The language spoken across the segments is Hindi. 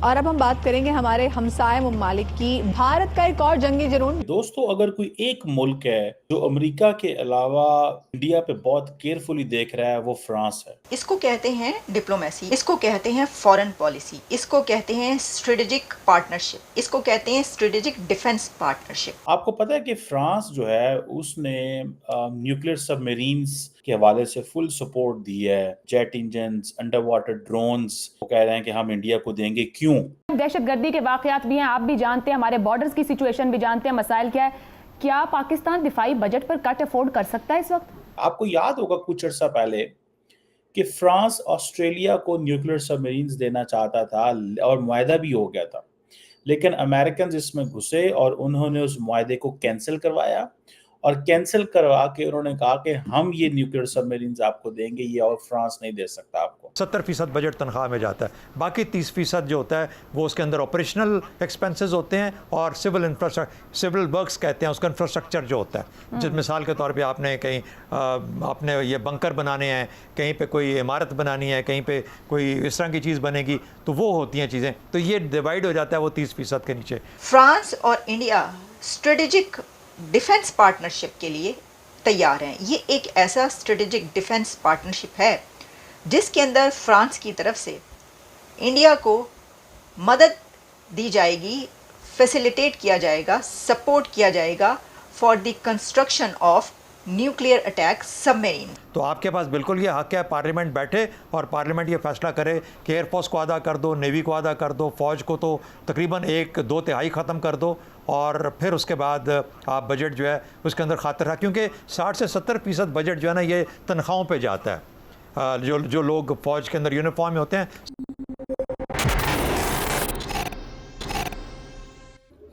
और अब हम बात करेंगे हमारे हमसाए ममालिक की। भारत का एक और जंगी जुनून। दोस्तों, अगर कोई एक मुल्क है जो अमेरिका के अलावा इंडिया पे बहुत केयरफुली देख रहा है, वो फ्रांस है। इसको कहते हैं डिप्लोमेसी, इसको कहते हैं फॉरेन पॉलिसी, इसको कहते हैं स्ट्रेटेजिक पार्टनरशिप, इसको कहते हैं स्ट्रेटेजिक डिफेंस पार्टनरशिप। आपको पता है कि फ्रांस जो है उसने न्यूक्लियर सबमरीन्स के हवाले से फुल सपोर्ट दी है। Jet engines, under water drones, वो कह रहे हैं कि हम इंडिया को देंगे। क्यों? दहशतगर्दी के वाकयात भी हैं, आप भी जानते हैं, हमारे बॉर्डर्स की सिचुएशन भी जानते हैं, मसाइल क्या है। क्या पाकिस्तान दिफाई बजट पर कट अफोर्ड कर सकता है इस वक्त? आपको याद होगा कुछ अर्सा पहले कि फ्रांस ऑस्ट्रेलिया को न्यूक्लियर सबमरीन्स देना चाहता था और मुआहदा भी हो गया था, लेकिन अमेरिकन इसमें घुसे और उन्होंने उस मुआहदे को कैंसिल करवाया। और कैंसिल करवा के उन्होंने कहा कि हम ये न्यूक्लियर सबमरीन्स आपको देंगे, ये और फ्रांस नहीं दे सकता आपको। 70% बजट तनख्वाह में जाता है, बाकी 30% जो होता है वो उसके अंदर ऑपरेशनल एक्सपेंसेस होते हैं और सिविल इंफ्रास्ट्रक्चर, सिविल वर्क्स कहते हैं उसका, इंफ्रास्ट्रक्चर जो होता है। जिस मिसाल के तौर पे आपने कहीं आपने ये बंकर बनाने हैं, कहीं पे कोई इमारत बनानी है, कहीं पे कोई इस तरह की चीज़ बनेगी, तो वो होती हैं चीज़ें। तो ये डिवाइड हो जाता है वो 30% के नीचे। फ्रांस और इंडिया स्ट्रेटेजिक डिफेंस पार्टनरशिप के लिए तैयार हैं। ये एक ऐसा स्ट्रेटेजिक डिफेंस पार्टनरशिप है जिसके अंदर फ्रांस की तरफ से इंडिया को मदद दी जाएगी, फैसिलिटेट किया जाएगा, सपोर्ट किया जाएगा for the construction of nuclear attack submarine. तो आपके पास बिल्कुल ये हक है, पार्लियामेंट बैठे और पार्लियामेंट ये फैसला करे कि एयरफोर्स को आधा कर दो, नेवी को आधा कर दो, फ़ौज को तो तकरीबन 1/2 ख़त्म कर दो, और फिर उसके बाद आप बजट जो है उसके अंदर खातिर रहा, क्योंकि 60 से 70% बजट जो है ना ये तनख्वाहों पे जाता है। जो लोग फ़ौज के अंदर यूनिफॉर्म में होते हैं।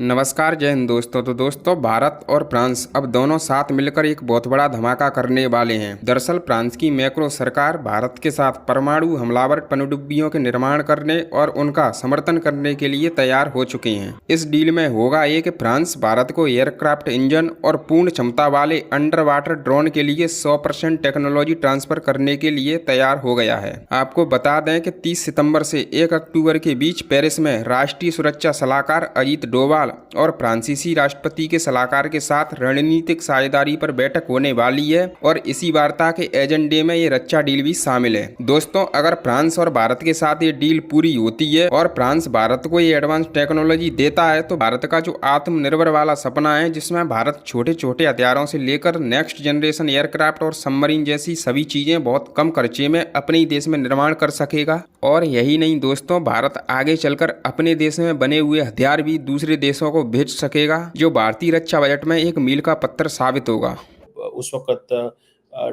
नमस्कार, जय हिंद दोस्तों। तो दोस्तों, भारत और फ्रांस अब दोनों साथ मिलकर एक बहुत बड़ा धमाका करने वाले हैं। दरअसल फ्रांस की मैक्रो सरकार भारत के साथ परमाणु हमलावर पनडुब्बियों के निर्माण करने और उनका समर्थन करने के लिए तैयार हो चुके हैं। इस डील में होगा ये कि फ्रांस भारत को एयरक्राफ्ट इंजन और पूर्ण क्षमता वाले अंडर वाटर ड्रोन के लिए 100% टेक्नोलॉजी ट्रांसफर करने के लिए तैयार हो गया है। आपको बता दें कि 30 सितम्बर से 1 अक्टूबर के बीच पेरिस में राष्ट्रीय सुरक्षा सलाहकार अजीत डोभाल और फ्रांसीसी राष्ट्रपति के सलाहकार के साथ रणनीतिक साझेदारी पर बैठक होने वाली है, और इसी वार्ता के एजेंडे में ये रक्षा डील भी शामिल है। दोस्तों, अगर फ्रांस और भारत के साथ ये डील पूरी होती है और फ्रांस भारत को ये एडवांस टेक्नोलॉजी देता है, तो भारत का जो आत्मनिर्भर वाला सपना है, जिसमें भारत छोटे छोटे हथियारों से लेकर नेक्स्ट जनरेशन एयरक्राफ्ट और सबमरीन जैसी सभी चीजें बहुत कम खर्चे में अपने ही देश में निर्माण कर सकेगा। और यही नहीं दोस्तों, भारत आगे चलकर अपने देश में बने हुए हथियार भी दूसरे देशों को भेज सकेगा, जो भारतीय रक्षा बजट में एक मील का पत्थर साबित होगा। उस वक्त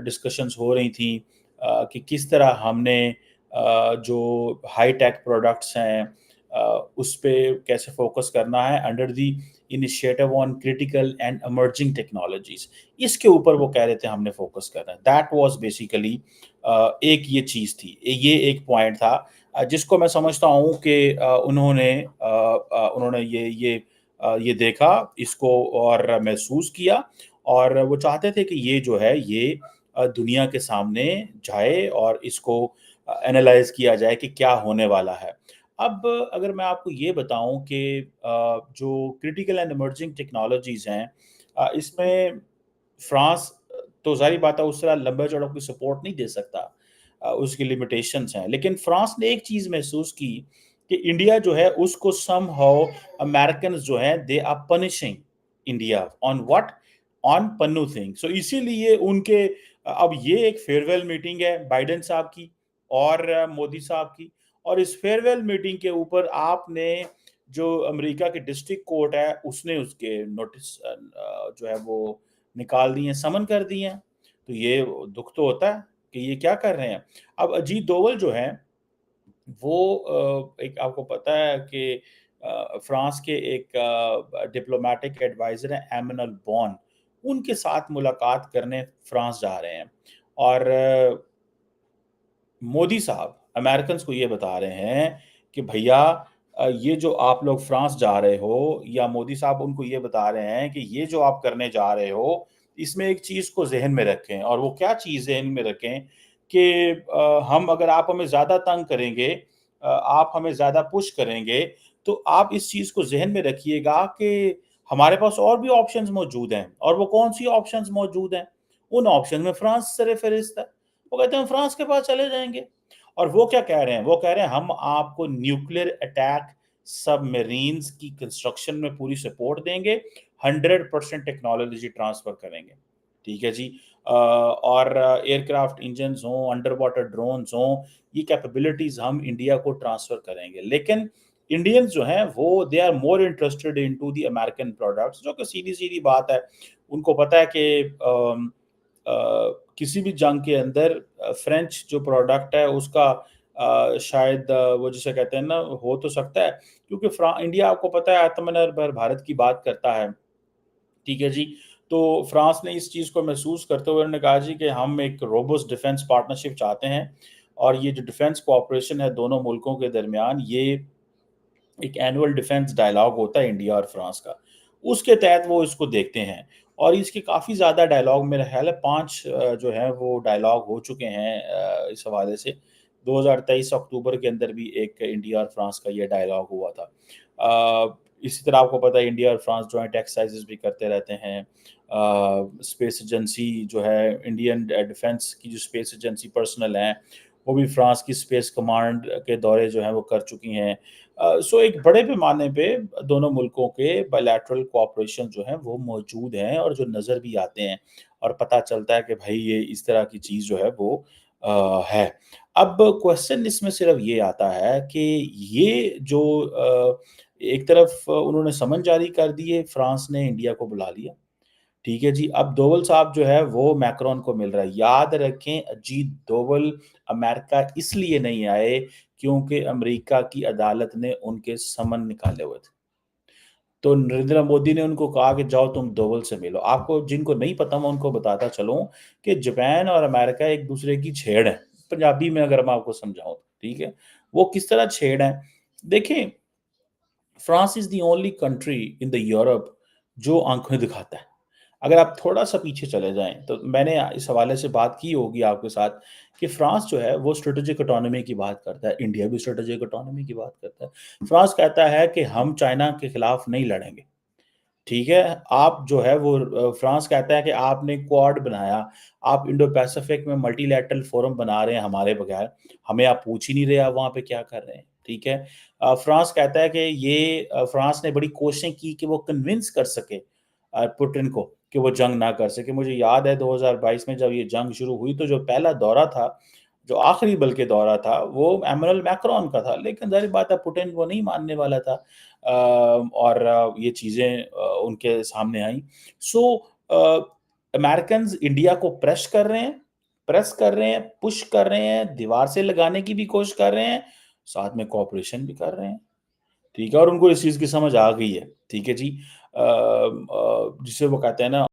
डिस्कशंस हो रही थी कि किस तरह हमने जो हाई टेक प्रोडक्ट्स हैं उस पे कैसे फोकस करना है under the initiative on critical and emerging technologies. इसके ऊपर वो कह रहे थे हमने फोकस करना है। दैट वाज बेसिकली एक ये चीज़ थी, ये एक पॉइंट था जिसको मैं समझता हूँ कि उन्होंने ये देखा, इसको और महसूस किया, और वो चाहते थे कि ये जो है ये दुनिया के सामने जाए और इसको एनालाइज किया जाए कि क्या होने वाला है। अब अगर मैं आपको ये बताऊं कि जो क्रिटिकल एंड इमर्जिंग टेक्नोलॉजीज हैं, इसमें फ्रांस तो जाहिर बात है उस तरह लंबे चौड़ों की सपोर्ट नहीं दे सकता, उसकी लिमिटेशंस हैं। लेकिन फ्रांस ने एक चीज़ महसूस की कि इंडिया जो है उसको समहाउ अमेरिकन्स जो है they are punishing India on what, on Pannun thing. So इसीलिए उनके अब ये एक फेयरवेल मीटिंग है बाइडेन साहब की और मोदी साहब की, और इस फेयरवेल मीटिंग के ऊपर आपने जो अमेरिका के डिस्ट्रिक्ट कोर्ट है उसने उसके नोटिस जो है वो निकाल दिए, समन कर दिए हैं। तो ये दुख तो होता है कि ये क्या कर रहे हैं। अब अजीत डोवल जो है वो एक आपको पता है कि फ्रांस के एक डिप्लोमेटिक एडवाइजर हैं एमैनुअल बॉन, उनके साथ मुलाकात करने फ्रांस जा रहे हैं। और मोदी साहब अमेरिकन्स को ये बता रहे हैं कि भैया ये जो आप लोग फ्रांस जा रहे हो, या मोदी साहब उनको ये बता रहे हैं कि ये जो आप करने जा रहे हो इसमें एक चीज़ को ज़हन में रखें। और वो क्या चीज़ ज़हन में रखें कि हम अगर आप हमें ज़्यादा तंग करेंगे आप हमें ज़्यादा पुश करेंगे, तो आप इस चीज़ को ज़हन में रखिएगा कि हमारे पास और भी ऑप्शंस मौजूद हैं। और वो कौन-सी ऑप्शंस मौजूद हैं? उन ऑप्शन में फ्रांस सर-ए-फ़हरिस्त है। वो कहते हैं हम फ्रांस के पास चले जाएँगे। और वो क्या कह रहे हैं? वो कह रहे हैं हम आपको न्यूक्लियर अटैक सबमरीन्स की कंस्ट्रक्शन में पूरी सपोर्ट देंगे, 100% टेक्नोलॉजी ट्रांसफ़र करेंगे। ठीक है जी। और एयरक्राफ्ट इंजन्स हों, अंडर वाटर ड्रोन्स हों, ये कैपेबिलिटीज़ हम इंडिया को ट्रांसफ़र करेंगे। लेकिन इंडियंस जो हैं वो they are more interested into the American products, जो कि सीधी-सीधी बात है। उनको पता है कि किसी भी जंग के अंदर फ्रेंच जो प्रोडक्ट है उसका शायद वो जिसे कहते हैं ना हो तो सकता है, क्योंकि इंडिया आपको पता है आत्मनिर्भर भारत की बात करता है। ठीक है जी। तो फ्रांस ने इस चीज़ को महसूस करते हुए उन्होंने कहा जी कि हम एक रोबस्ट डिफेंस पार्टनरशिप चाहते हैं, और ये जो डिफेंस कोऑपरेशन है दोनों मुल्कों के दरमियान, ये एक एनुअल डिफेंस डायलॉग होता है इंडिया और फ्रांस का। उसके तहत वो इसको देखते हैं, और इसके काफ़ी ज़्यादा डायलॉग, मेरा ख़्याल है 5 जो हैं वो डायलॉग हो चुके हैं इस हवाले से। 2023 अक्टूबर के अंदर भी एक इंडिया और फ्रांस का ये डायलॉग हुआ था। इसी तरह आपको पता है इंडिया और फ्रांस जॉइंट एक्सरसाइज़ेज़ भी करते रहते हैं। स्पेस एजेंसी जो है, इंडियन डिफेंस की जो स्पेस एजेंसी पर्सनल हैं, वो भी फ्रांस की स्पेस कमांड के दौरे जो हैं वो कर चुकी हैं। सो एक बड़े पैमाने पे दोनों मुल्कों के बायलैटरल कोऑपरेशन जो हैं वो मौजूद हैं, और जो नज़र भी आते हैं, और पता चलता है कि भाई ये इस तरह की चीज़ जो है वो है। अब क्वेश्चन इसमें सिर्फ ये आता है कि ये जो एक तरफ उन्होंने समन जारी कर दिए, फ्रांस ने इंडिया को बुला लिया। ठीक है जी। अब दोवल साहब जो है वो मैक्रोन को मिल रहा है। याद रखें, अजीत दोवल अमेरिका इसलिए नहीं आए क्योंकि अमेरिका की अदालत ने उनके समन निकाले हुए थे। तो नरेंद्र मोदी ने उनको कहा कि जाओ तुम दोवल से मिलो। आपको जिनको नहीं पता मैं उनको बताता चलूँ कि जापान और अमेरिका एक दूसरे की छेड़ है। पंजाबी में अगर मैं आपको समझाऊँ तो, ठीक है? वो किस तरह छेड़ है? देखिए, France is the only country in the Europe जो आँखें दिखाता है। अगर आप थोड़ा-सा पीछे चले जाएँ, तो मैंने इस हवाले से बात की होगी आपके साथ कि फ्रांस जो है वो स्ट्रैटेजिक ऑटोनॉमी की बात करता है, इंडिया भी स्ट्रैटेजिक ऑटोनॉमी की बात करता है। फ्रांस कहता है कि हम चाइना के खिलाफ नहीं लड़ेंगे। ठीक है? आप जो है वो फ्रांस कहता है कि आपने क्वाड बनाया, आप इंडो पैसिफिक में मल्टीलैटरल फोरम बना रहे हैं हमारे बगैर, हमें आप पूछ ही नहीं रहे आप वहाँ पे क्या कर रहे हैं, ठीक है? फ्रांस कहता है कि ये फ्रांस ने बड़ी कोशिशें की कि वो कन्विंस कर सके पुतिन को कि वो जंग ना कर सके। मुझे याद है 2022 में जब ये जंग शुरू हुई, तो जो पहला दौरा था, जो आखिरी बल्कि दौरा था, वो इमैनुअल मैक्रोन का था, लेकिन ज़ाहिर बात है पुतिन वो नहीं मानने वाला था। और ये चीज़ें उनके सामने आई। सो अमेरिकन्स इंडिया को प्रेस कर रहे हैं, पुश कर रहे हैं, दीवार से लगाने की भी कोशिश कर रहे हैं, साथ में कोऑपरेशन भी कर रहे हैं। ठीक है? और उनको इस चीज़ की समझ आ गई है। ठीक है जी? जिसे वो कहते हैं ना